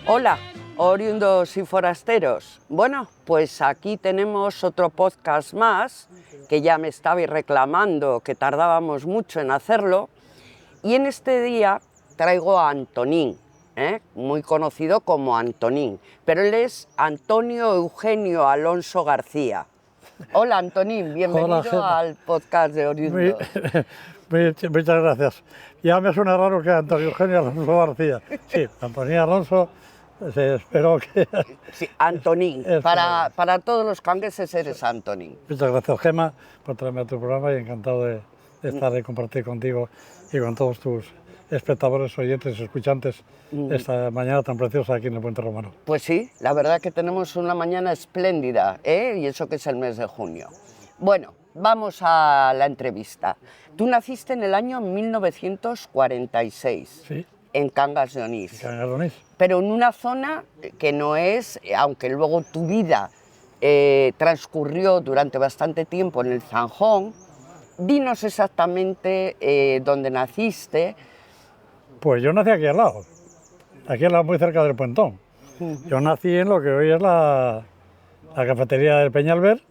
Hola, oriundos y forasteros. Bueno, pues aquí tenemos otro podcast más, que ya me estabais reclamando que tardábamos mucho en hacerlo. Y en este día traigo a Antonín, muy conocido como Antonín, pero él es Antonio Eugenio Alonso García. Hola Antonín, bienvenido Hola, al podcast de Oriundos. Muchas gracias. Ya me suena raro que Antonio Eugenio Alonso García. Sí, Antonio Alonso, espero que... Sí, Antonín, para todos los cangueses eres Antonín. Muchas gracias, Gemma, por traerme a tu programa y encantado de estar y compartir contigo y con todos tus espectadores, oyentes, escuchantes esta mañana tan preciosa aquí en el Puente Romano. Pues sí, la verdad que tenemos una mañana espléndida, y eso que es el mes de junio. Bueno, vamos a la entrevista. Tú naciste en el año 1946, Sí, en Cangas de Onís, Cangas de Onís. pero en una zona que no es, aunque luego tu vida transcurrió durante bastante tiempo en el Zanjón. Dinos exactamente dónde naciste. Pues yo nací aquí al lado, muy cerca del Puentón. Yo nací en lo que hoy es la cafetería del Peñalver,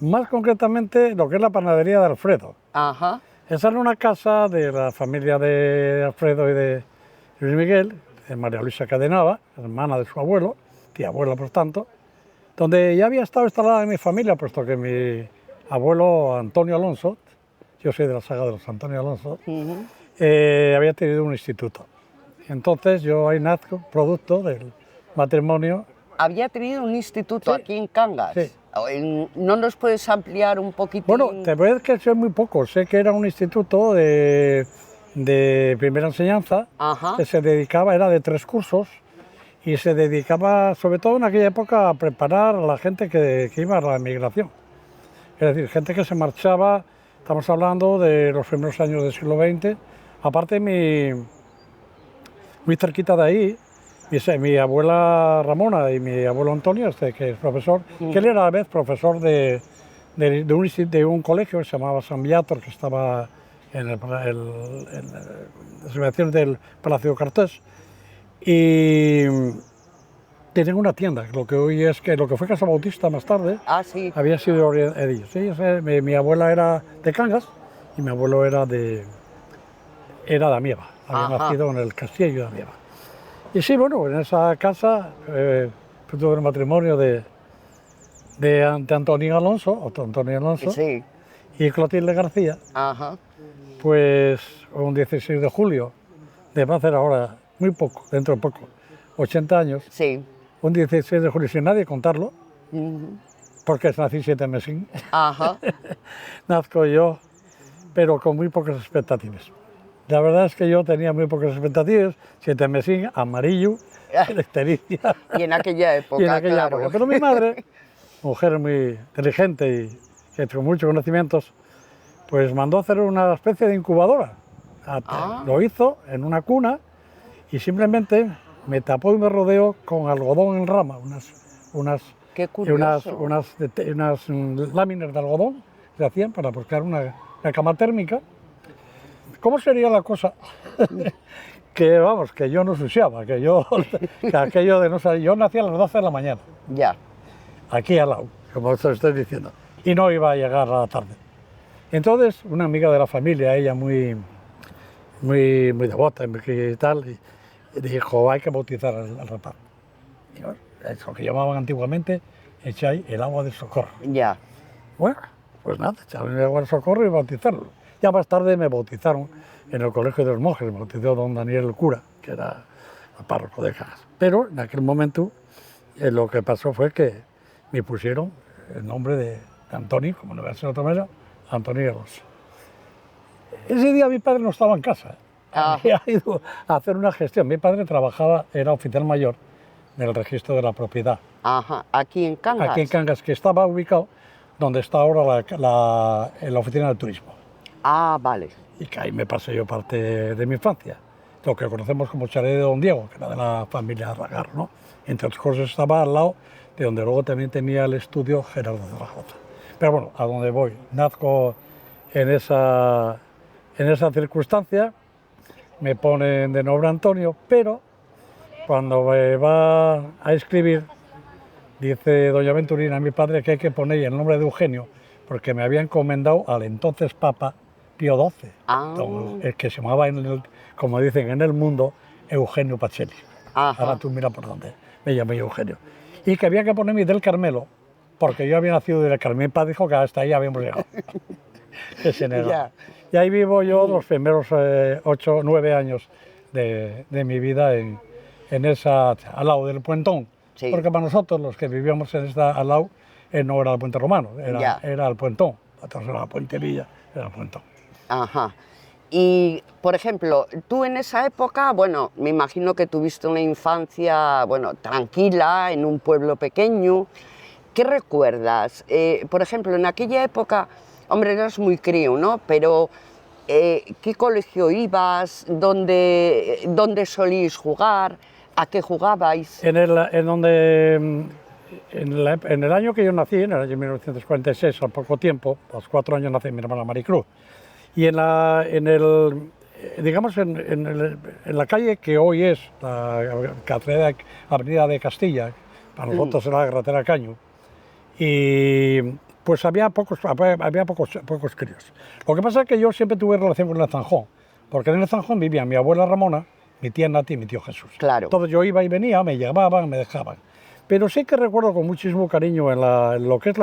más concretamente lo que es la panadería de Alfredo. Ajá. Esa era una casa de la familia de Alfredo y de Luis Miguel, de María Luisa Cadenava, hermana de su abuelo, tía abuela por tanto, donde ya había estado instalada en mi familia, puesto que mi abuelo Antonio Alonso, yo soy de la saga de los Antonio Alonso, había tenido un instituto. Entonces yo ahí nazco, producto del matrimonio. Había tenido un instituto aquí en Cangas. Sí. ¿No nos puedes ampliar un poquitín? Bueno, te voy a decir que sé muy poco. Sé que era un instituto de primera enseñanza. Ajá. Que se dedicaba, era de 3 cursos, y se dedicaba, sobre todo en aquella época, a preparar a la gente que iba a la emigración. Es decir, gente que se marchaba, estamos hablando de los primeros años del siglo XX. Aparte, muy cerquita de ahí, mi abuela Ramona y mi abuelo Antonio, que es profesor, que él era a la vez profesor de un colegio que se llamaba San Viator, que estaba en las inmediaciones del Palacio Cartés, y tenían una tienda, lo que hoy es lo que fue Casa Bautista más tarde. Ah, sí. Había sido ellos. Sí, mi abuela era de Cangas y mi abuelo era de Amieva, había nacido en el castillo de Amieva. Y sí, bueno, en esa casa, fruto del matrimonio de Antonio Alonso, Sí. y Clotilde García, Ajá. pues un 16 de julio, va a hacer ahora muy poco, dentro de poco, 80 años, Sí. un 16 de julio sin nadie contarlo, porque nací 7 meses, Ajá. nazco yo, pero con muy pocas expectativas. La verdad es que yo tenía muy pocas expectativas, 7 meses, amarillo, electericia. Y en aquella época, Y en aquella claro. época. Pero mi madre, mujer muy inteligente y que con muchos conocimientos, pues mandó a hacer una especie de incubadora. Lo hizo en una cuna y simplemente me tapó y me rodeó con algodón en rama, unas Qué curioso. unas láminas de algodón que se hacían para buscar una cama térmica. ¿Cómo sería la cosa? Que vamos, que yo no suciaba, que aquello de no salir. Yo nací a las 12 de la mañana, Ya. aquí al lado, como os estoy diciendo, y no iba a llegar a la tarde. Entonces, una amiga de la familia, ella muy devota y tal, y dijo, hay que bautizar al rapaz. Y bueno, eso que llamaban antiguamente, echáis el agua del socorro. Ya. Bueno, pues nada, echaron el agua del socorro y bautizarlo. Ya más tarde me bautizaron en el colegio de los monjes, me bautizó don Daniel el cura, que era el párroco de Cangas. Pero en aquel momento lo que pasó fue que me pusieron el nombre de Antonio, como no voy a ser de otra manera, Antonio Alonso. Ese día mi padre no estaba en casa, había ido a hacer una gestión. Mi padre trabajaba, era oficial mayor del registro de la propiedad. Ajá. Aquí en Cangas. Aquí en Cangas, que estaba ubicado donde está ahora la oficina del turismo. Ah, vale. Y que ahí me pasé yo parte de mi infancia, lo que conocemos como Chalet de Don Diego, que era de la familia Ragar, ¿no? Entre otras cosas estaba al lado de donde luego también tenía el estudio Gerardo de Zaragoza. Pero bueno, a donde voy, nazco en esa circunstancia, me ponen de nombre Antonio, pero cuando va a escribir, dice doña Venturina a mi padre que hay que poner el nombre de Eugenio, porque me había encomendado al entonces Papa Pío XII, el que se llamaba, como dicen en el mundo, Eugenio Pacelli. Ajá. Ahora tú mira por dónde me llamé Eugenio. Y que había que ponerme del Carmelo, porque yo había nacido del Carmelo. Mi padre dijo que hasta ahí habíamos llegado. Que se negó. Y ahí vivo yo los primeros 8 o 9 años de mi vida en esa, al lado del Puentón. Sí. Porque para nosotros, los que vivíamos en esta, al lado, no era el Puente Romano, era el Puentón. Entonces era la Puente Villa, era el Puentón. Ajá. Y, por ejemplo, tú en esa época, bueno, me imagino que tuviste una infancia, bueno, tranquila, en un pueblo pequeño. ¿Qué recuerdas? Por ejemplo, en aquella época, hombre, eras muy crío, ¿no? Pero, ¿qué colegio ibas? ¿Dónde solíais jugar? ¿A qué jugabais? En el año que yo nací, en el año 1946, al poco tiempo, a los 4 años nací mi hermana Maricruz. Y en la calle que hoy es la Avenida de Castilla, para nosotros era la carretera Caño, y pues había pocos críos. Lo que pasa es que yo siempre tuve relación con el Zanjón, porque en el Zanjón vivía mi abuela Ramona, mi tía Nati y mi tío Jesús. Claro. Entonces yo iba y venía, me llevaban, me dejaban. Pero sí que recuerdo con muchísimo cariño en lo que es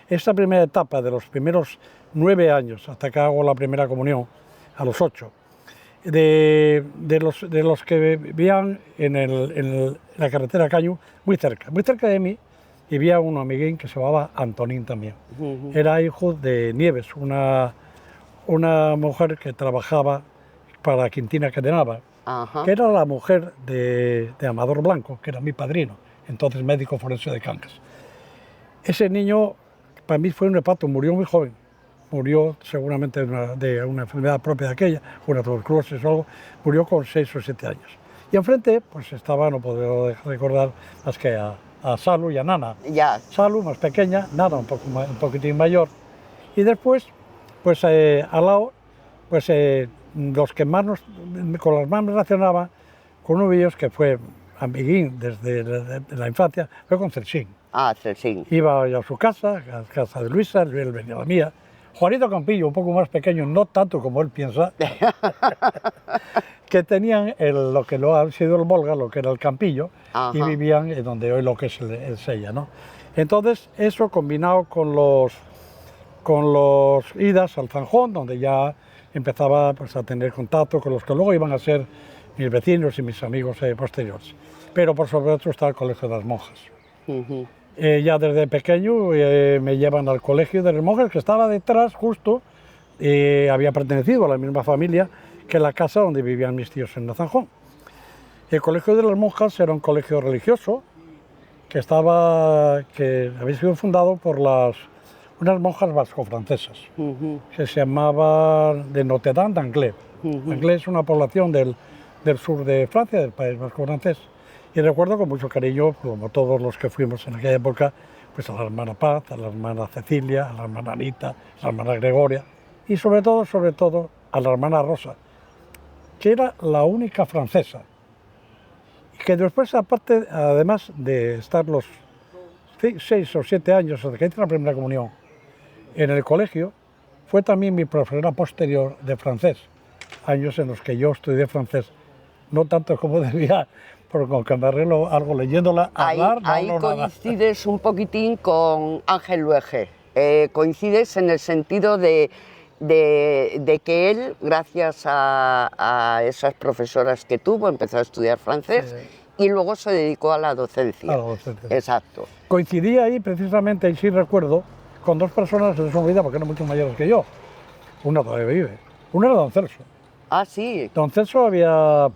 esta primera etapa de los primeros 9 años, hasta que hago la primera comunión, a los 8, de los que vivían en la carretera Caño, muy cerca de mí, vivía un amiguín que se llamaba Antonín también. Era hijo de Nieves, una mujer que trabajaba para Quintina Cadenava, que era la mujer de Amador Blanco, que era mi padrino, entonces médico forense de Cangas. Ese niño, para mí fue un reparto, murió muy joven, murió seguramente de una enfermedad propia de aquella, una tuberculosis o algo, murió con 6 o 7 años. Y enfrente, pues estaba, no puedo recordar más que a Salu y a Nana. Ya. Salu, más pequeña, Nana un poquitín mayor. Y después, pues al lado, pues los que más con las más me relacionaba, con uno de ellos que fue amiguín desde la infancia, fue con Celsin. Ah, Celsin. Iba a su casa, a la casa de Luisa, él venía a la mía. Juanito Campillo, un poco más pequeño, no tanto como él piensa, que tenían lo que lo ha sido el Volga, lo que era el Campillo, y vivían en donde hoy lo que es el Sella, ¿no? Entonces, eso combinado con los idas al Zanjón, donde ya empezaba pues, a tener contacto con los que luego iban a ser mis vecinos y mis amigos posteriores. Pero por sobre todo está el Colegio de las Monjas. Ya desde pequeño me llevan al Colegio de las Monjas, que estaba detrás justo, había pertenecido a la misma familia que la casa donde vivían mis tíos en Zanjón. El Colegio de las Monjas era un colegio religioso que había sido fundado por unas monjas vasco-francesas, que se llamaban de Notre Dame d'Anglet. Anglet es una población del sur de Francia, del país vasco-francés. Y recuerdo con mucho cariño, como todos los que fuimos en aquella época, pues a la hermana Paz, a la hermana Cecilia, a la hermana Anita, a la hermana Gregoria y sobre todo, a la hermana Rosa, que era la única francesa. Y que después, aparte, además de estar los 6 o 7 años hasta que hice la primera comunión en el colegio, fue también mi profesora posterior de francés, años en los que yo estudié francés, no tanto como debía, pero con que me arreglo algo leyéndola, hablar, ahí coincides un poquitín con Ángel Luege, coincides en el sentido de que él, gracias a esas profesoras que tuvo, empezó a estudiar francés y luego se dedicó a la docencia. Exacto. Coincidí ahí precisamente, y sí recuerdo, con 2 personas que se son vida porque eran mucho mayores que yo. Una todavía vive. Uno era don Celso. Ah, sí. Don Celso había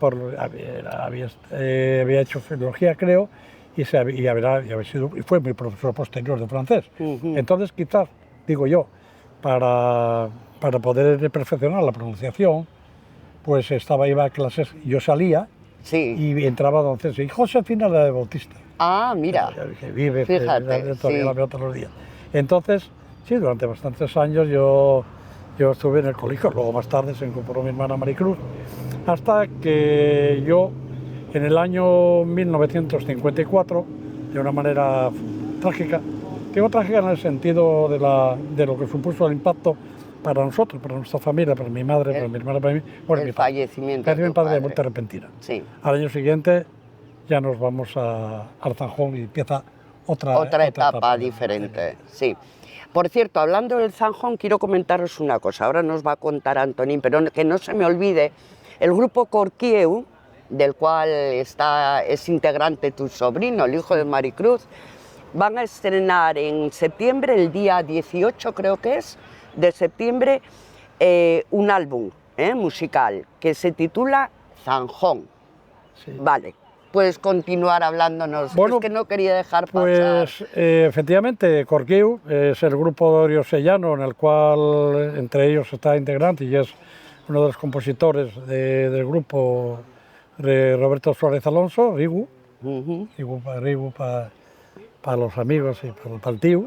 hecho filología, creo, y fue mi profesor posterior de francés. Entonces, quizás, digo yo, para poder perfeccionar la pronunciación, pues iba a clases, yo salía y entraba don Celso. Y Josefina la de Bautista. Ah, mira. Que vive, fíjate, todavía la veo todos los días. Entonces, sí, durante bastantes años yo estuve en el colegio, luego más tarde se incorporó mi hermana Maricruz, hasta que yo en el año 1954, de una manera trágica. Digo trágica en el sentido de lo que supuso el impacto para nosotros, para nuestra familia, para mi madre, para mi hermana, para mí. Bueno, el mi padre. fallecimiento de Mi tu padre de padre. muerte repentina. Sí. Al año siguiente ya nos vamos al Zanjón y empieza otra etapa diferente, sí. Por cierto, hablando del Zanjón, quiero comentaros una cosa. Ahora nos va a contar Antonín, pero que no se me olvide, el grupo Corquieu, del cual es integrante tu sobrino, el hijo de Maricruz, van a estrenar en septiembre, el día 18 creo que es, de septiembre, un álbum musical que se titula Zanjón. Sí. Vale, puedes continuar hablándonos, bueno, es que no quería dejar pasar. Pues efectivamente, Corquieu es el grupo oriosellano en el cual entre ellos está integrante y es uno de los compositores del grupo Roberto Suárez Alonso, Rigu, Rigu para los amigos y para el tío,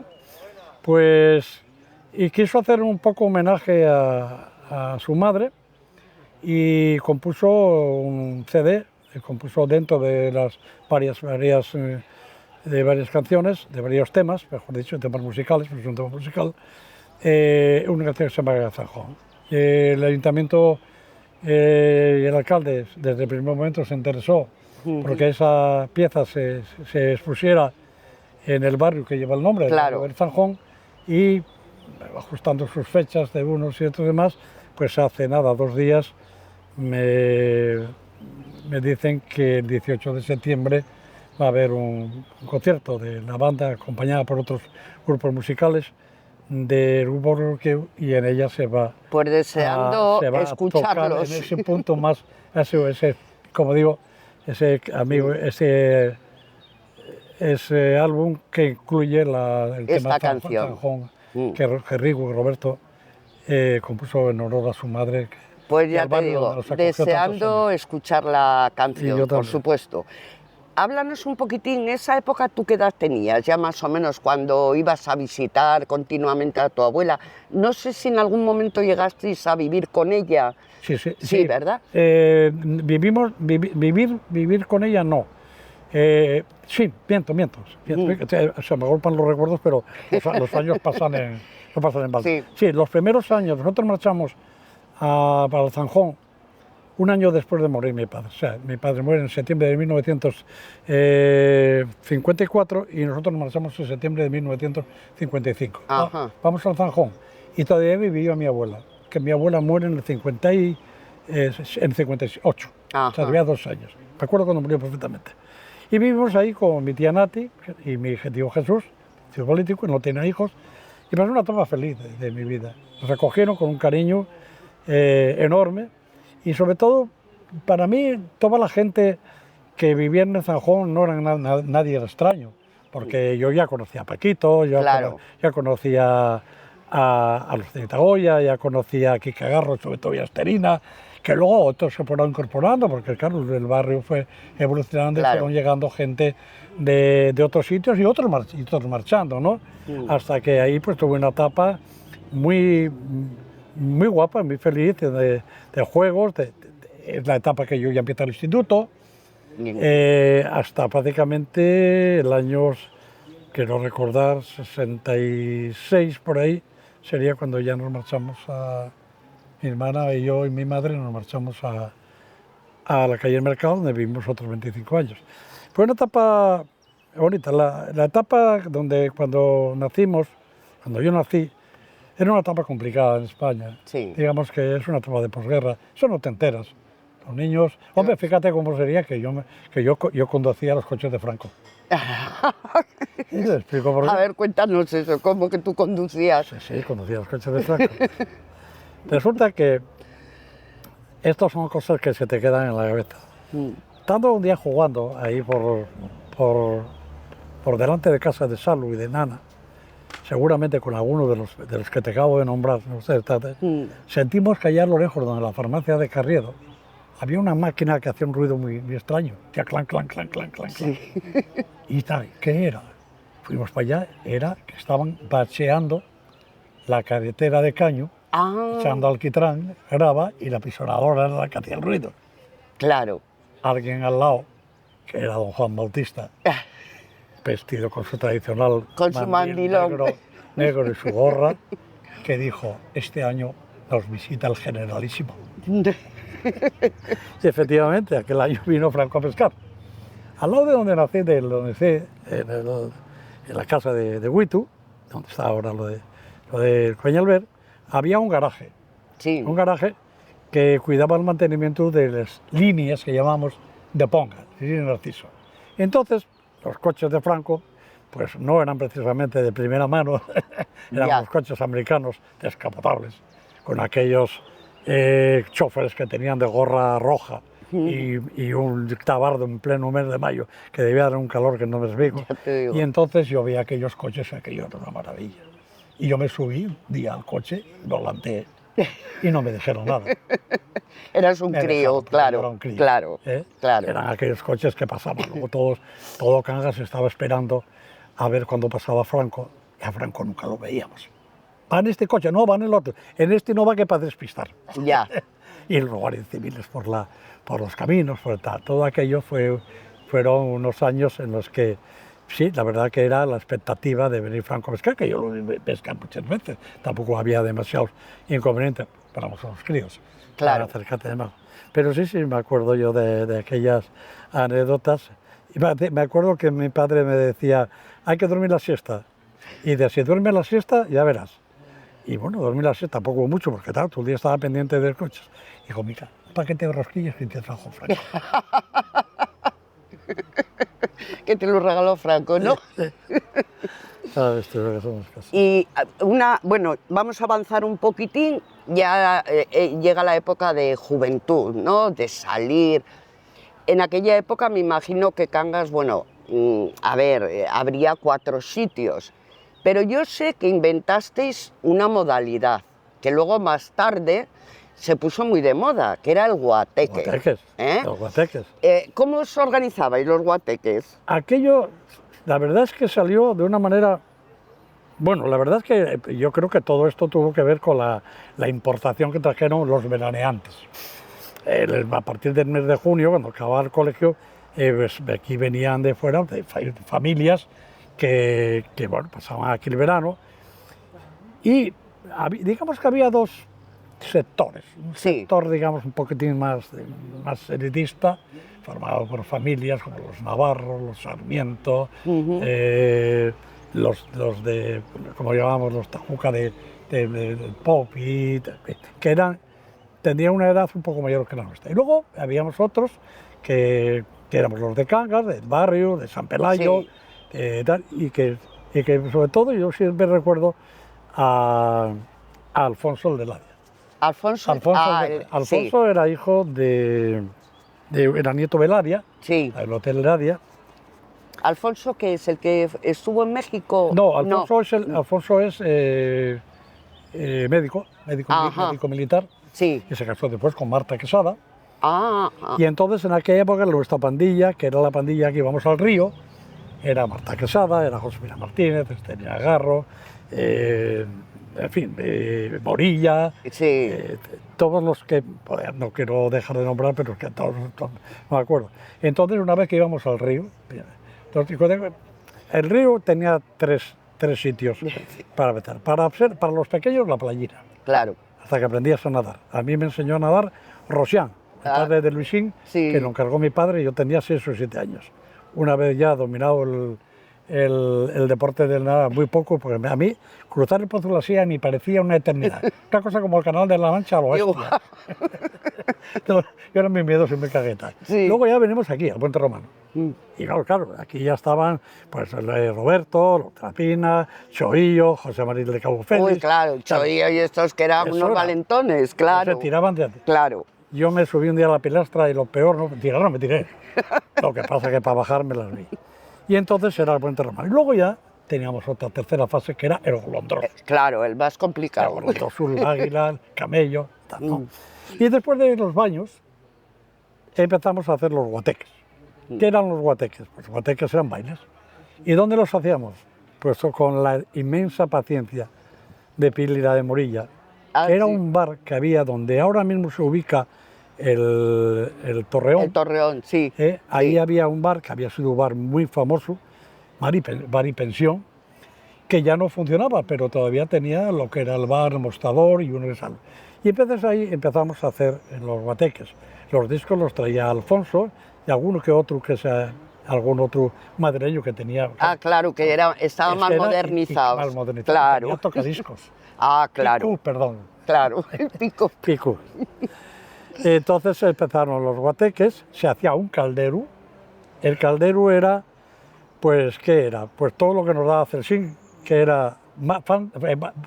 pues, y quiso hacer un poco homenaje a su madre y compuso un CD, compuso dentro de las varias canciones, de varios temas, mejor dicho, temas musicales, pues es un tema musical, una canción que se llama Zanjón. El ayuntamiento y el alcalde desde el primer momento se interesó porque esa pieza se expusiera en el barrio que lleva el nombre, claro, el Zanjón, y ajustando sus fechas de unos y otros demás, pues hace nada, 2 días, me dicen que el 18 de septiembre va a haber un concierto de la banda acompañada por otros grupos musicales del grupo Corquieu y en ella se va, pues deseando escucharlos. A tocar en ese punto más, ese, como digo, ese amigo, ese álbum que incluye el tema Zanjón, que Rigo Roberto compuso en honor a su madre. Pues ya te digo, deseando escuchar la canción, por supuesto. Háblanos un poquitín, esa época tú qué edad tenías, ya más o menos cuando ibas a visitar continuamente a tu abuela. No sé si en algún momento llegasteis a vivir con ella. Sí, ¿verdad? Vivir con ella no. Sí, miento. Se me golpan los recuerdos, pero los años pasan en balde. Sí, los primeros años, nosotros marchamos para el Zanjón un año después de morir mi padre. O sea, mi padre muere en septiembre de 1954 y nosotros nos marchamos en septiembre de 1955. Vamos al Zanjón y todavía vivía mi abuela, que mi abuela muere en el 58, o sea, todavía 2 años. Me acuerdo cuando murió perfectamente. Y vivimos ahí con mi tía Nati y mi tío Jesús, tío político, no tenía hijos, y pasé una etapa feliz de mi vida. Nos recogieron con un cariño enorme. Y sobre todo, para mí, toda la gente que vivía en el Zanjón no era nadie extraño, porque yo ya conocía a Paquito, ya conocía a los de Itagoya, ya conocía a Quique Garro, sobre todo y a Asterina, que luego otros se fueron incorporando, porque claro, el barrio fue evolucionando y fueron llegando gente de otros sitios y otros marchando, ¿no? Hasta que ahí pues tuve una etapa muy guapa, muy feliz, de juegos, es la etapa que yo ya empecé al instituto, hasta prácticamente el año, quiero recordar, 66 por ahí, sería cuando ya nos marchamos mi hermana y yo y mi madre nos marchamos a la calle del Mercado, donde vivimos otros 25 años. Fue una etapa bonita, la etapa donde cuando yo nací, era una etapa complicada en España. Sí. Digamos que es una etapa de posguerra. Eso no te enteras. Los niños... Hombre, fíjate cómo sería que yo conducía los coches de Franco. ¿Y te explico por qué? A ver, cuéntanos eso, ¿cómo que tú conducías? Sí, conducía los coches de Franco. Resulta que estas son cosas que se te quedan en la cabeza. Estando un día jugando ahí por delante de casa de Salu y de Nana, seguramente con alguno de los que te acabo de nombrar, no sé, sentimos que allá a lo lejos, donde la farmacia de Carriedo, había una máquina que hacía un ruido muy extraño, hacía clan, clan, clan, clan, clan, clan. Y tal, ¿qué era? Fuimos para allá, era que estaban bacheando la carretera de caño, echando alquitrán, grava, y la pisonadora era la que hacía el ruido. Claro. Alguien al lado que era don Juan Bautista, vestido con su tradicional Con su mandilón negro y su gorra, que dijo, este año nos visita el generalísimo. Y efectivamente, aquel año vino Franco a pescar. Al lado de donde nací, en la casa de Huitu, donde está ahora lo de Peñalver, había un garaje. Sí. Un garaje que cuidaba el mantenimiento de las líneas que llamamos de Ponga, de Narciso. Entonces, los coches de Franco, pues no eran precisamente de primera mano, eran los coches americanos descapotables, con aquellos choferes que tenían de gorra roja y un tabardo en pleno mes de mayo, que debía dar un calor que no me explico. Y entonces yo vi aquellos coches, aquello era una maravilla. Y yo me subí un día al coche, volanteé, y no me dijeron nada. Eras un crío, claro, era un crío, claro. Eran aquellos coches que pasaban. Luego todo Cangas estaba esperando a ver cuándo pasaba Franco, y a Franco nunca lo veíamos. Va en este coche, no, va en el otro. En este no va que para despistar. Ya. Y los guardias civiles por los caminos, por tal. Todo aquello fueron unos años en los que, sí, la verdad que era la expectativa de venir Franco a pescar, que yo lo vi pescar muchas veces. Tampoco había demasiados inconvenientes para los críos. Claro. Para acercarte de más. Pero sí, me acuerdo yo de aquellas anécdotas. Y me acuerdo que mi padre me decía, hay que dormir la siesta. Y de si duermes la siesta, ya verás. Y bueno, dormir la siesta tampoco mucho, porque tal, todo el día estaba pendiente de los coches. Dijo, mira, un paquete de rosquillas que te trajo Franco. Que te lo regaló Franco, ¿no? ¿Sabes tú lo que somos casi? Y bueno, vamos a avanzar un poquitín, ya llega la época de juventud, ¿no? De salir. En aquella época me imagino que Cangas, bueno, habría 4 sitios, pero yo sé que inventasteis una modalidad que luego más tarde se puso muy de moda, que era el guateque. Guateques, los guateques. ¿Cómo os organizabais los guateques? Aquello, la verdad es que salió de una manera... Bueno, la verdad es que yo creo que todo esto tuvo que ver con la importación que trajeron los veraneantes. A partir del mes de junio, cuando acababa el colegio, pues aquí venían de fuera de familias que bueno, pasaban aquí el verano. Y digamos que había 2 sectores. Un sector, digamos, un poquitín más elitista, formado por familias como los Navarro, los Sarmiento, los de, como llamamos, los Tajuca de Popi, que tenían una edad un poco mayor que la nuestra. Y luego habíamos otros que éramos los de Cangas, del barrio, de San Pelayo, y que sobre todo yo siempre recuerdo a Alfonso el de Ladia. Alfonso era hijo era nieto de Ladia, del Hotel Ladia. ¿Alfonso, que es el que estuvo en México? No, Alfonso es médico militar, y se casó después con Marta Quesada. Y entonces en aquella época nuestra pandilla, que era la pandilla que íbamos al río, era Marta Quesada, era Josefina Martínez, Estenia Garro, en fin, Morilla, todos los que, no quiero dejar de nombrar, pero es que todos no me acuerdo. Entonces una vez que íbamos al río, el río tenía tres sitios para meter. Para los pequeños, la playina. Claro. Hasta que aprendías a nadar. A mí me enseñó a nadar Rosián, el padre de Luisín, que lo encargó mi padre, y yo tenía 6 o 7 años. Una vez ya dominado el deporte del nadar, muy poco, porque a mí cruzar el Pozo de la Silla me parecía una eternidad. Una cosa como el Canal de la Mancha al oeste. Yo era muy miedoso y muy cagueta. Luego ya venimos aquí, al Puente Romano. Y claro, aquí ya estaban pues Roberto, Trapina, Choillo, José María de Cabo Félix. Uy, claro, Choillo y estos que eran unos valentones, claro. Se tiraban de aquí. Claro. Yo me subí un día a la pilastra y lo peor, no me tiré. Lo que pasa es que para bajar me las vi. Y entonces era el Puente Romano. Y luego ya teníamos otra tercera fase que era el Golondrós. Claro, el más complicado. El Golondrós, el águila, el camello, tal, ¿no? Y después de los baños empezamos a hacer los guateques. ¿Qué eran los guateques? Pues los guateques eran bailes. ¿Y dónde los hacíamos? Pues con la inmensa paciencia de Pílira de Morilla, que era un bar que había donde ahora mismo se ubica el Torreón. El Torreón, sí. Ahí sí. había un bar que había sido un bar muy famoso, bar y pensión, que ya no funcionaba, pero todavía tenía lo que era el bar, el mostrador y un sal. Y entonces ahí empezamos a hacer en los guateques. Los discos los traía Alfonso y alguno que otro, algún otro madrileño que tenía. Ah, claro, que estaba más modernizado. Más modernizado. Claro. Tenía tocadiscos. Ah, claro. Pico, perdón. Claro, el pico. Pico. Entonces empezaron los guateques, se hacía un caldero. El caldero era, pues, ¿qué era? Pues todo lo que nos daba Celsín, que era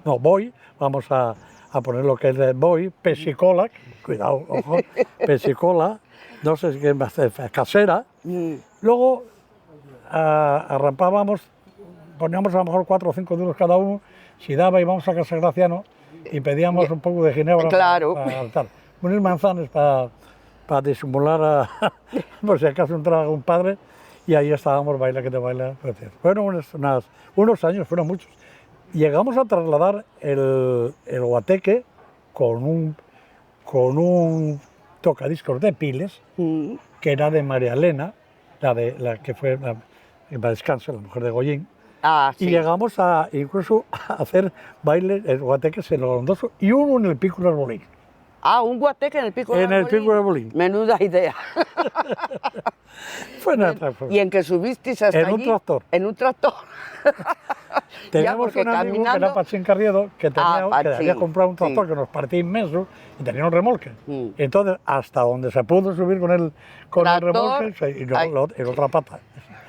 boy, vamos a poner lo que es de boy, pesicola, cuidado, ojo, pesicola, no sé qué más, casera. Luego arrampábamos, poníamos a lo mejor 4 o 5 duros cada uno, si daba íbamos a Casa Graciano y pedíamos un poco de ginebra claro. para unas manzanas para disimular por si acaso entraba un padre, y ahí estábamos, baila que te baila. Fueron unos años, fueron muchos. Llegamos a trasladar el guateque con un tocadiscos de Piles, que era de María Elena, la que fue, en descanso, la mujer de Goyín. Ah, sí. Y llegamos incluso a hacer bailes, el guateques en el Olondoso y uno en el Pico del Arbolín. Ah, un guateque en el Pico del Arbolín. En el Pico del Arbolín. Menuda idea. Fue ¿Y en qué subisteis hasta allí? En un tractor. En un tractor. Teníamos un amigo que era Pachín Carriedo, que había comprado un tractor que nos partía inmenso y tenía un remolque. Entonces, hasta donde se pudo subir con el remolque y luego en otra pata.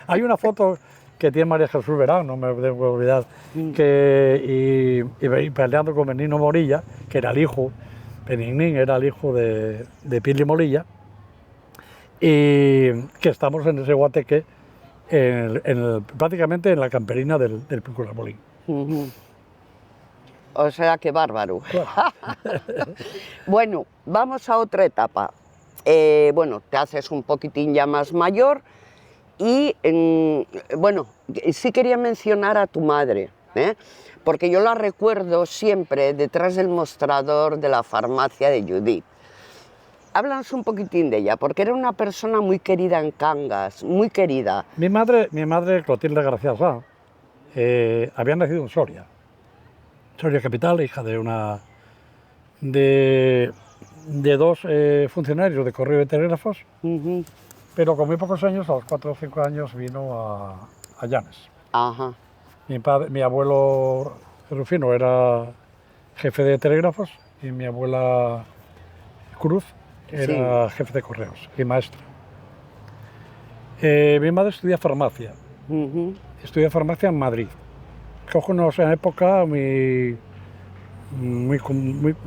Hay una foto que tiene María Jesús Verán, no me debo olvidar, y peleando con Benigno Morilla, que era el hijo, Benignín era el hijo de Pili Molilla, y que estamos en ese guateque, prácticamente en la camperina del Pico del Arbolín. O sea, qué bárbaro. Claro. Bueno, vamos a otra etapa. Bueno, te haces un poquitín ya más mayor y, bueno, sí quería mencionar a tu madre, porque yo la recuerdo siempre detrás del mostrador de la farmacia de Judith. Háblanos un poquitín de ella, porque era una persona muy querida en Cangas, muy querida. Mi madre Clotilde García Sá, había nacido en Soria capital, hija de dos funcionarios de Correo de Telégrafos, pero con muy pocos años, a los 4 o 5 años, vino a Llanes. Ajá. Mi abuelo Rufino era jefe de telégrafos y mi abuela Cruz era jefe de correos y maestra. Mi madre estudia farmacia. Estudia farmacia en Madrid. Coge una época muy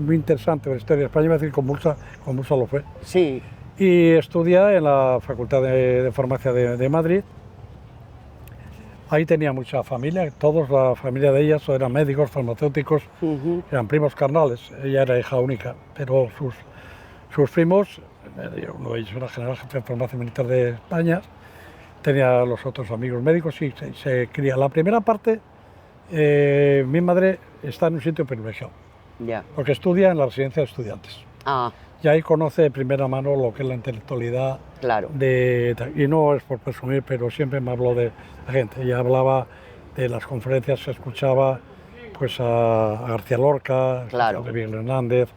interesante de la historia de España, iba a decir convulsa lo fue. Sí. Y estudia en la Facultad de Farmacia de Madrid. Ahí tenía mucha familia, todos la familia de ellas eran médicos, farmacéuticos, eran primos carnales. Ella era hija única, pero sus primos, uno de ellos era general jefe de farmacia militar de España, tenía los otros amigos médicos y se cría. La primera parte, mi madre está en un sitio privilegiado, porque estudia en la residencia de estudiantes. Y ahí conoce de primera mano lo que es la intelectualidad. Claro. Y no es por presumir, pero siempre me habló de la gente. Ella hablaba de las conferencias, se escuchaba pues a García Lorca, claro, a Miguel Hernández,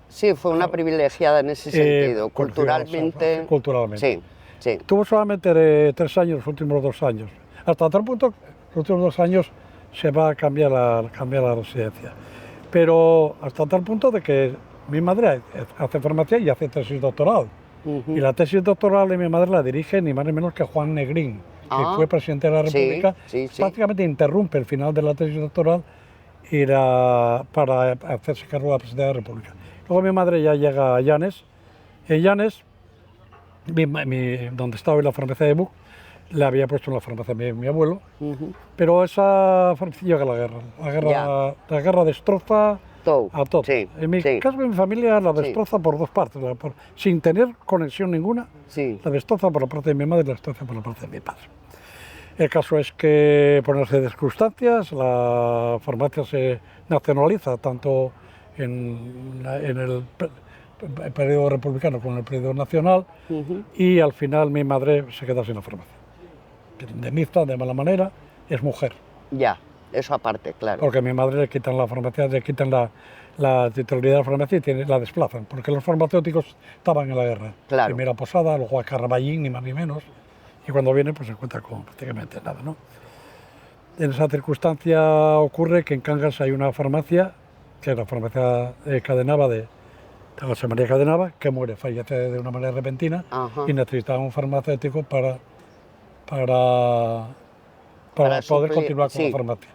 Sí, fue una privilegiada en ese sentido, culturalmente. Culturalmente. Sí, sí. Tuvo solamente 3 años, los últimos 2 años. Hasta tal punto, los últimos 2 años se va a cambiar la residencia. Pero hasta tal punto de que mi madre hace farmacia y hace tesis doctoral. Y la tesis doctoral de mi madre la dirige ni más ni menos que Juan Negrín, que fue presidente de la República. Prácticamente interrumpe el final de la tesis doctoral para hacerse cargo de la presidencia de la República. Luego mi madre ya llega a Llanes. En Llanes, donde estaba en la farmacia de Buc, le había puesto en la farmacia mi abuelo, pero esa farmacia llega la guerra destroza a todo. Sí, en mi caso, mi familia la destroza por 2 partes, sin tener conexión ninguna, la destroza por la parte de mi madre y la destroza por la parte de mi padre. El caso es que, por una serie de circunstancias, la farmacia se nacionaliza tanto en el el periodo republicano con el periodo nacional, y al final mi madre se queda sin la farmacia. Indemniza de mala manera, es mujer. Ya, eso aparte, claro. Porque a mi madre le quitan la farmacia, le quitan la titularidad de la farmacia y la desplazan, porque los farmacéuticos estaban en la guerra. Claro. Primero a Posada, luego a Caraballín, ni más ni menos, y cuando viene pues se encuentra con prácticamente nada, ¿no? En esa circunstancia ocurre que en Cangas hay una farmacia, que es la farmacia Cadenava de José María Cadenava, que muere, fallece de una manera repentina. Ajá. Y necesitaba un farmacéutico para poder continuar con la farmacia.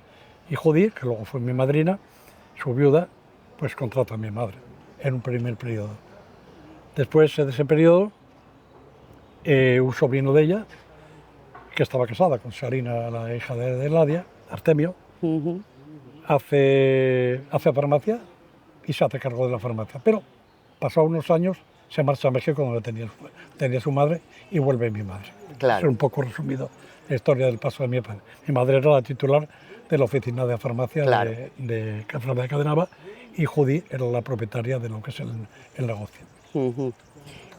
Y Judy, que luego fue mi madrina, su viuda, pues contrata a mi madre en un primer periodo. Después de ese periodo, un sobrino de ella, que estaba casada con Sarina, la hija de Ladia, Artemio, hace farmacia y se hace cargo de la farmacia. Pero pasados unos años se marcha a México donde tenía su madre y vuelve mi madre. Claro. Es un poco resumido la historia del paso de mi padre. Mi madre era la titular de la oficina de farmacia de Cadenava y Judy era la propietaria de lo que es el negocio.